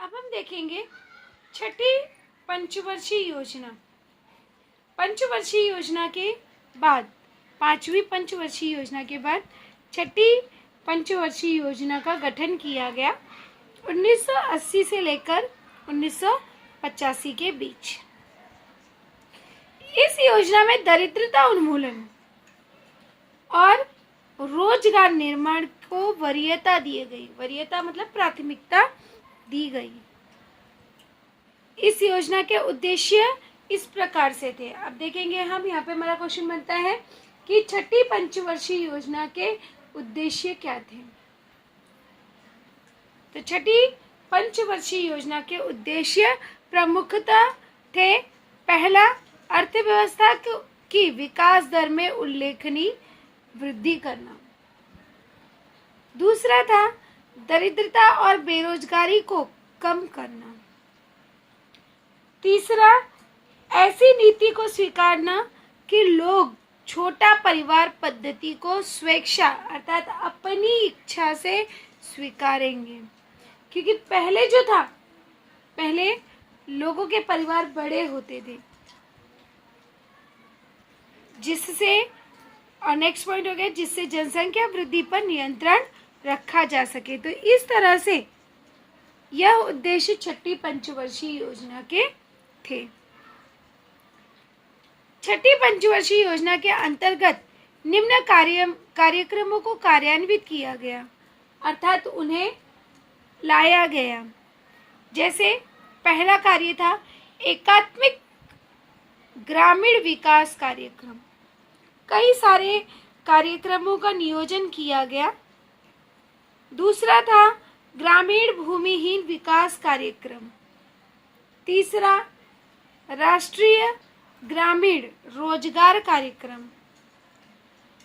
अब हम देखेंगे छठी पंचवर्षीय योजना। पंचवर्षीय योजना के बाद, पांचवी पंचवर्षीय योजना के बाद छठी पंचवर्षीय योजना का गठन किया गया 1980 से लेकर 1985 के बीच। इस योजना में दरिद्रता उन्मूलन और रोजगार निर्माण को वरीयता दी गई। वरीयता मतलब प्राथमिकता दी गई। इस योजना के उद्देश्य इस प्रकार से थे। अब देखेंगे हम, यहाँ पे हमारा क्वेश्चन बनता है कि छठी पंचवर्षीय योजना के उद्देश्य क्या थे। तो छठी पंचवर्षीय योजना के उद्देश्य प्रमुखतः थे, पहला, अर्थव्यवस्था की विकास दर में उल्लेखनीय वृद्धि करना। दूसरा था दरिद्रता और बेरोजगारी को कम करना। तीसरा, ऐसी नीति को स्वीकारना कि लोग छोटा परिवार पद्धति को स्वेच्छा अर्थात अपनी इच्छा से स्वीकारेंगे, क्योंकि पहले जो था, पहले लोगों के परिवार बड़े होते थे, जिससे, और नेक्स्ट पॉइंट हो गया, जिससे जनसंख्या वृद्धि पर नियंत्रण रखा जा सके। तो इस तरह से यह उद्देश्य छठी पंचवर्षीय योजना के थे। छठी पंचवर्षीय योजना के अंतर्गत निम्न कार्यक्रमों को कार्यान्वित किया गया, अर्थात उन्हें लाया गया। जैसे पहला कार्य था एकात्मिक ग्रामीण विकास कार्यक्रम। कई सारे कार्यक्रमों का नियोजन किया गया। दूसरा था ग्रामीण भूमिहीन विकास कार्यक्रम। तीसरा, राष्ट्रीय ग्रामीण रोजगार कार्यक्रम,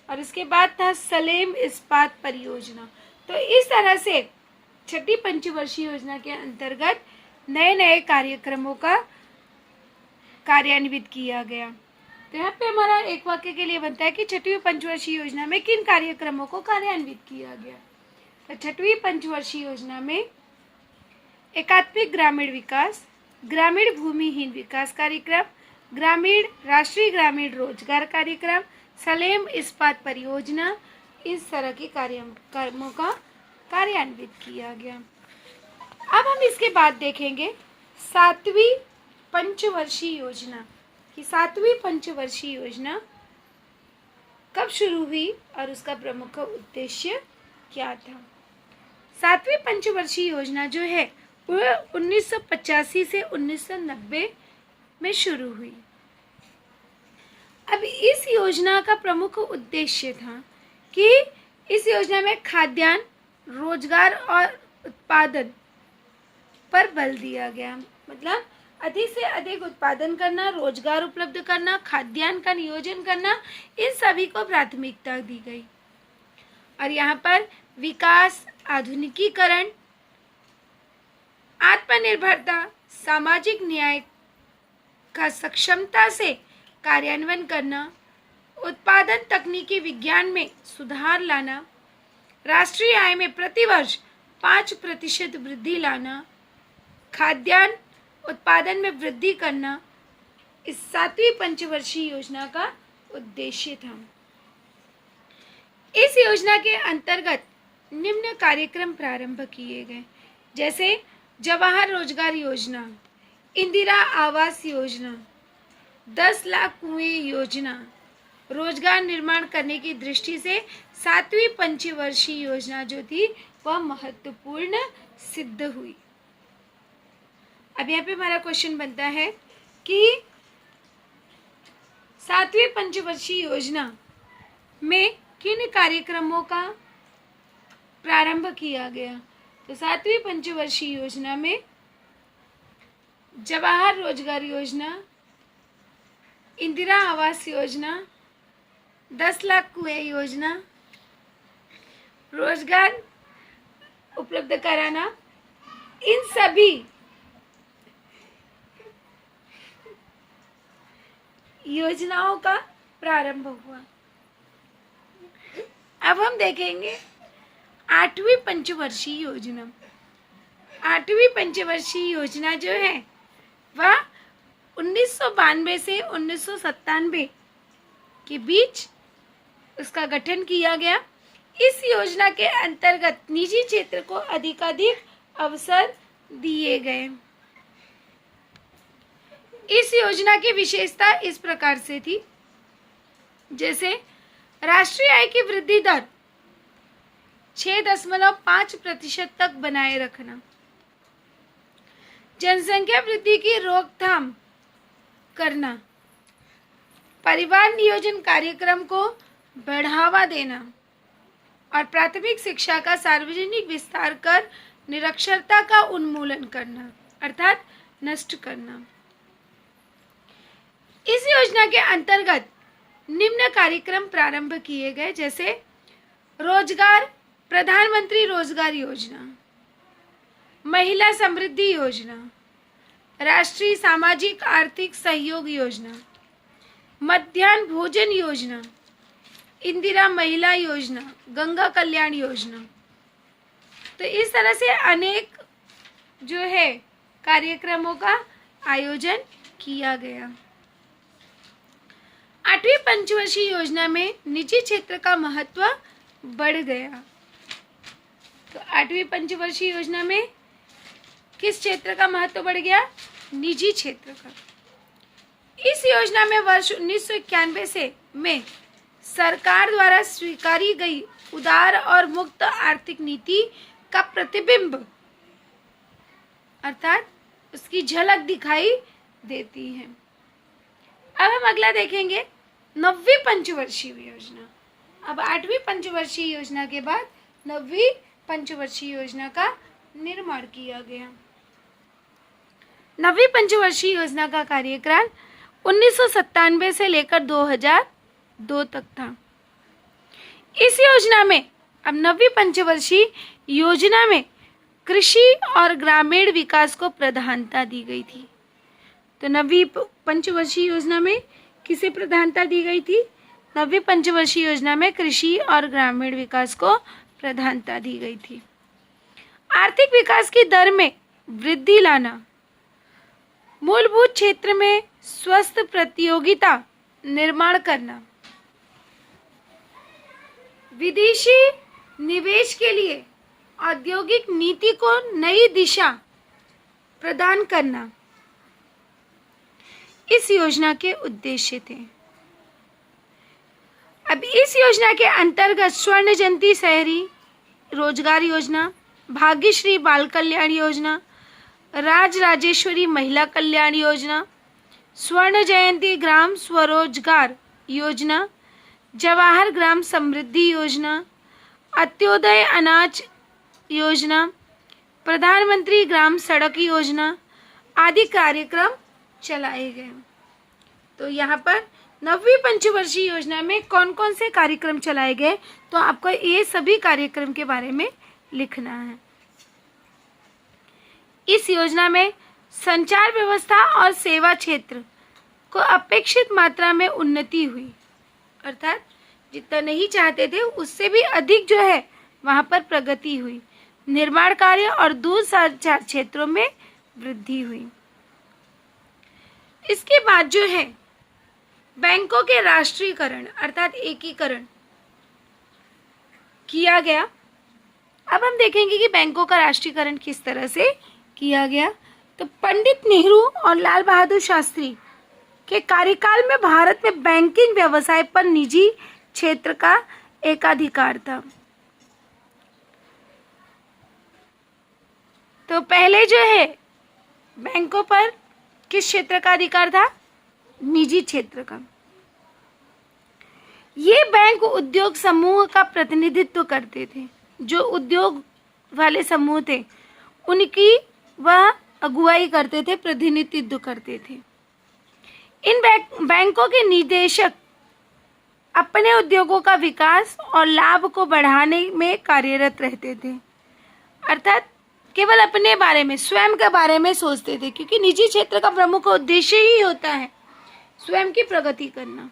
और इसके बाद था सलेम इस्पात परियोजना। तो इस तरह से छठी पंचवर्षीय योजना के अंतर्गत नए नए कार्यक्रमों का कार्यान्वित किया गया। तो यहाँ पे हमारा एक वाक्य के लिए बनता है कि छठवीं पंचवर्षीय योजना में किन कार्यक्रमों को कार्यान्वित किया गया। तो छठवीं पंचवर्षीय योजना में एकात्मिक ग्रामीण विकास, ग्रामीण भूमिहीन विकास कार्यक्रम, ग्रामीण राष्ट्रीय ग्रामीण रोजगार कार्यक्रम, सलेम इस्पात परियोजना, इस तरह के कार्यक्रमों का कार्यान्वित किया गया। अब हम इसके बाद देखेंगे सातवीं पंचवर्षीय योजना कि सातवीं पंचवर्षीय योजना कब शुरू हुई और उसका प्रमुख उद्देश्य क्या था। सातवीं पंचवर्षीय योजना जो है वो 1985 से 1990 में शुरू हुई। अब इस योजना का प्रमुख उद्देश्य था कि इस योजना में खाद्यान्न, रोजगार और उत्पादन पर बल दिया गया। मतलब अधिक से अधिक उत्पादन करना, रोजगार उपलब्ध करना, खाद्यान्न का नियोजन करना, इन सभी को प्राथमिकता दी गई। और यहाँ पर विकास, आधुनिकीकरण, आत्मनिर्भरता, सामाजिक न्याय का सक्षमता से कार्यान्वयन करना, उत्पादन तकनीकी विज्ञान में सुधार लाना, राष्ट्रीय आय में प्रतिवर्ष 5% वृद्धि लाना, खाद्यान्न उत्पादन में वृद्धि करना, इस सातवीं पंचवर्षीय योजना का उद्देश्य था। इस योजना के अंतर्गत निम्न कार्यक्रम प्रारंभ किए गए, जैसे जवाहर रोजगार योजना, इंदिरा आवास योजना, 10 लाख कुएं योजना। रोजगार निर्माण करने की दृष्टि से सातवीं पंचवर्षीय योजना जो थी वह महत्वपूर्ण सिद्ध हुई। अब यहाँ पे हमारा क्वेश्चन बनता है कि सातवीं पंचवर्षीय योजना में किन कार्यक्रमों का प्रारंभ किया गया। तो सातवीं पंचवर्षीय योजना में जवाहर रोजगार योजना, इंदिरा आवास योजना, 10 लाख कुएं योजना, रोजगार उपलब्ध कराना, इन सभी योजनाओं का प्रारंभ हुआ। अब हम देखेंगे आठवीं पंचवर्षीय योजना। 8वीं पंचवर्षीय योजना जो है वह 1992 से 1997 के बीच उसका गठन किया गया। इस योजना के अंतर्गत निजी क्षेत्र को अधिकाधिक अवसर दिए गए। इस योजना की विशेषता इस प्रकार से थी, जैसे राष्ट्रीय आय की वृद्धि दर 6.5% तक बनाए रखना, जनसंख्या वृद्धि की रोकथाम करना, परिवार नियोजन कार्यक्रम को बढ़ावा देना और प्राथमिक शिक्षा का सार्वजनिक विस्तार कर निरक्षरता का उन्मूलन करना अर्थात नष्ट करना। इस योजना के अंतर्गत निम्न कार्यक्रम प्रारंभ किए गए, जैसे रोजगार, प्रधानमंत्री रोजगार योजना, महिला समृद्धि योजना, राष्ट्रीय सामाजिक आर्थिक सहयोग योजना, मध्याह्न भोजन योजना, इंदिरा महिला योजना, गंगा कल्याण योजना। तो इस तरह से अनेक जो है कार्यक्रमों का आयोजन किया गया। 8वीं पंचवर्षीय योजना में निजी क्षेत्र का महत्व बढ़ गया। तो 8वीं पंचवर्षीय योजना में किस क्षेत्र का महत्व बढ़ गया? निजी क्षेत्र का। इस योजना में वर्ष 1991 से में सरकार द्वारा स्वीकारी गई उदार और मुक्त आर्थिक नीति का प्रतिबिंब अर्थात उसकी झलक दिखाई देती है। अब हम अगला देखेंगे 9वीं पंचवर्षीय योजना। अब 8वीं पंचवर्षीय योजना के बाद 9वीं पंचवर्षीय योजना का निर्माण किया गया। 9वीं पंचवर्षीय योजना का कार्यकाल 1997 से लेकर 2002 तक था। इस योजना में अब 9वीं पंचवर्षीय योजना में कृषि और ग्रामीण विकास को प्रधानता दी गई थी। तो 9वीं पंचवर्षीय योजना में किसे प्रधानता दी गई थी? 9वीं पंचवर्षीय योजना में कृषि और ग्रामीण विकास को प्रधानता दी गई थी। आर्थिक विकास की दर में वृद्धि लाना, मूलभूत क्षेत्र में स्वस्थ प्रतियोगिता निर्माण करना, विदेशी निवेश के लिए औद्योगिक नीति को नई दिशा प्रदान करना इस योजना के उद्देश्य थे। अब इस योजना के अंतर्गत स्वर्ण जयंती शहरी रोजगार योजना, भाग्यश्री बाल कल्याण योजना, राजराजेश्वरी महिला कल्याण योजना, स्वर्ण जयंती ग्राम स्वरोजगार योजना, जवाहर ग्राम समृद्धि योजना, अंत्योदय अनाज योजना, प्रधानमंत्री ग्राम सड़क योजना आदि कार्यक्रम चलाए गए। तो यहाँ पर 9वीं पंचवर्षीय योजना में कौन कौन से कार्यक्रम चलाए गए, तो आपको ये सभी कार्यक्रम के बारे में लिखना है। इस योजना में संचार व्यवस्था और सेवा क्षेत्र को अपेक्षित मात्रा में उन्नति हुई, अर्थात जितना नहीं चाहते थे उससे भी अधिक जो है वहाँ पर प्रगति हुई। निर्माण कार्य और दूरसंचार क्षेत्रों में वृद्धि हुई। इसके बाद जो है बैंकों के राष्ट्रीयकरण अर्थात एकीकरण किया गया। अब हम देखेंगे कि बैंकों का राष्ट्रीयकरण किस तरह से किया गया। तो पंडित नेहरू और लाल बहादुर शास्त्री के कार्यकाल में भारत में बैंकिंग व्यवसाय पर निजी क्षेत्र का एकाधिकार था। तो पहले जो है बैंकों पर किस क्षेत्र का अधिकार था? निजी क्षेत्र का। ये बैंक उद्योग समूह का प्रतिनिधित्व करते थे। जो उद्योग वाले समूह थे उनकी वह अगुवाई करते थे, प्रतिनिधित्व करते थे। इन बैंकों के निदेशक अपने उद्योगों का विकास और लाभ को बढ़ाने में कार्यरत रहते थे, अर्थात केवल अपने बारे में, स्वयं के बारे में सोचते थे, क्योंकि निजी क्षेत्र का प्रमुख उद्देश्य ही होता है स्वयं की प्रगति करना।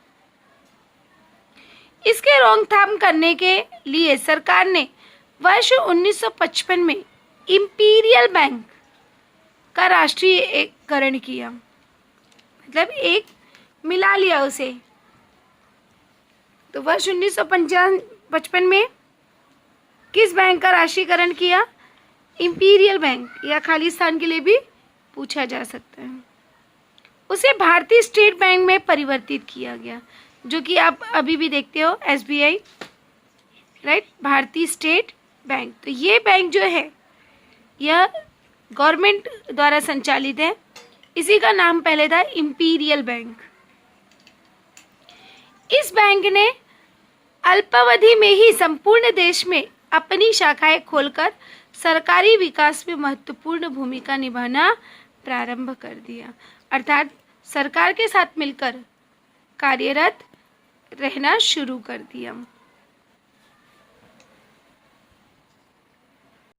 इसके रोकथाम करने के लिए सरकार ने वर्ष 1955 में इंपीरियल बैंक का राष्ट्रीयकरण किया, मतलब एक मिला लिया उसे। तो वर्ष 1955 में किस बैंक का राष्ट्रीयकरण किया? इंपीरियल बैंक, या खाली स्थान के लिए भी पूछा जा सकता है। उसे भारतीय स्टेट बैंक में परिवर्तित किया गया, जो कि आप अभी भी देखते हो, SBI, राइट, भारतीय स्टेट बैंक। तो ये बैंक जो है यह गवर्नमेंट द्वारा संचालित है। इसी का नाम पहले था इंपीरियल बैंक। इस बैंक ने अल्पावधि में ही संपूर्ण देश में अपनी शाखाएं खोलकर सरकारी विकास में महत्वपूर्ण भूमिका निभाना प्रारंभ कर दिया, अर्थात सरकार के साथ मिलकर कार्यरत रहना शुरू कर दिया।